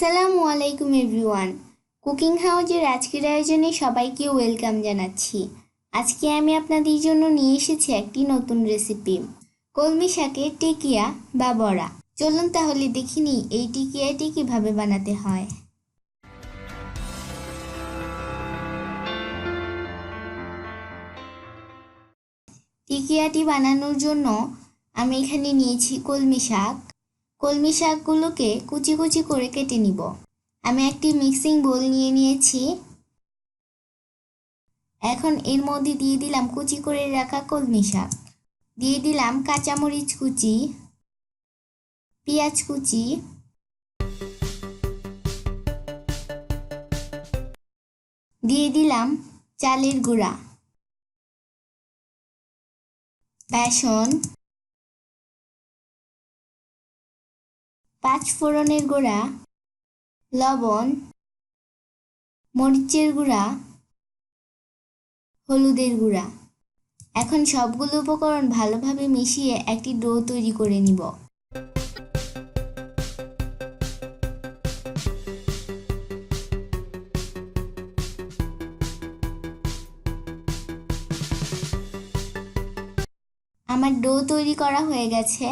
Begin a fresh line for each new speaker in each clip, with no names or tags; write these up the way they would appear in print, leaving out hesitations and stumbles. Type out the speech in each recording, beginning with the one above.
আসসালামু আলাইকুম everyone. Cooking হাউজের আজকের আয়োজনে সবাইকে ওয়েলকাম জানাচ্ছি। আজকে আমি আপনাদের জন্য নিয়ে এসেছি একটি নতুন রেসিপি, কলমি শাকের টিকিয়া বা বড়া। চলুন তাহলে দেখি নিই এই টিকিয়াটি কিভাবে বানাতে হয়। টিকিয়াটি বানানোর জন্য আমি এখানে নিয়েছি কলমি শাক। কলমি শাকগুলোকে কুচি কুচি করে কেটে নিব। আমি একটি মিক্সিং বোল নিয়ে নিয়েছি। এখন এর মধ্যে দিয়ে দিলাম কুচি করে রাখা কলমি শাক, দিয়ে দিলাম কাঁচামরিচ কুচি, পেঁয়াজ কুচি, দিয়ে দিলাম চালের গুঁড়া, বেসন, পাঁচ ফোড়নের গুঁড়া, লবণ, মরিচের গুঁড়া, হলুদের গুঁড়া। এখন সবগুলো উপকরণ ভালোভাবে মিশিয়ে একটি ডো তৈরি করে নিব। আমার ডো তৈরি করা হয়ে গেছে।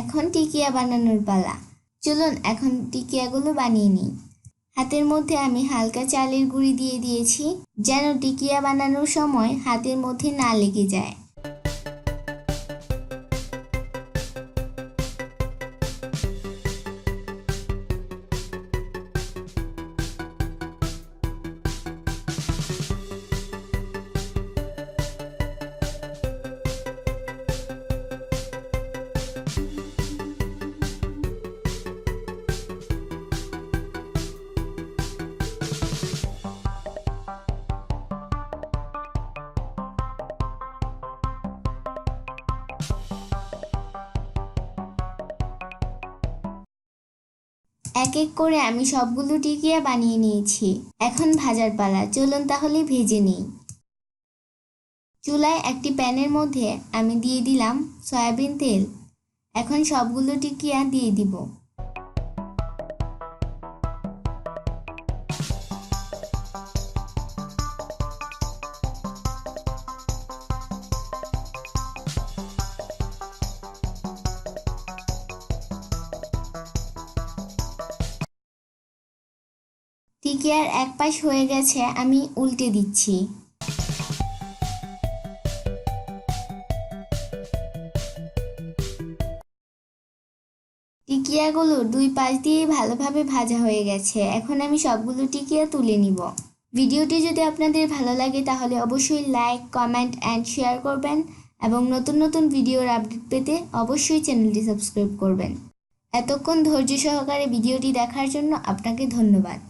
এখন টিকিয়া বানানোর পালা। চলুন এখন টিকিয়াগুলো বানিয়ে নিই। হাতের মধ্যে আমি হালকা চালের গুঁড়ি দিয়ে দিয়েছি, যেন টিকিয়া বানানোর সময় হাতের মধ্যে না লেগে যায়। এক এক করে আমি সবগুলো টিকিয়া বানিয়ে নিয়েছি। এখন ভাজার পালা। চলুন তাহলে ভেজে নিই। চুলায় একটি প্যানের মধ্যে আমি দিয়ে দিলাম সয়াবিন তেল। এখন সবগুলো টিকিয়া দিয়ে দিব। টিকিয়ার এক পাশ হয়ে গেছে, আমি উল্টে দিচ্ছি। টিকিয়াগুলো দুই পাশ দিয়েই ভালোভাবে ভাজা হয়ে গেছে। এখন আমি সবগুলো টিকিয়া তুলে নিব। ভিডিওটি যদি আপনাদের ভালো লাগে তাহলে অবশ্যই লাইক, কমেন্ট অ্যান্ড শেয়ার করবেন এবং নতুন নতুন ভিডিওর আপডেট পেতে অবশ্যই চ্যানেলটি সাবস্ক্রাইব করবেন। এতক্ষণ ধৈর্য সহকারে ভিডিওটি দেখার জন্য আপনাকে ধন্যবাদ।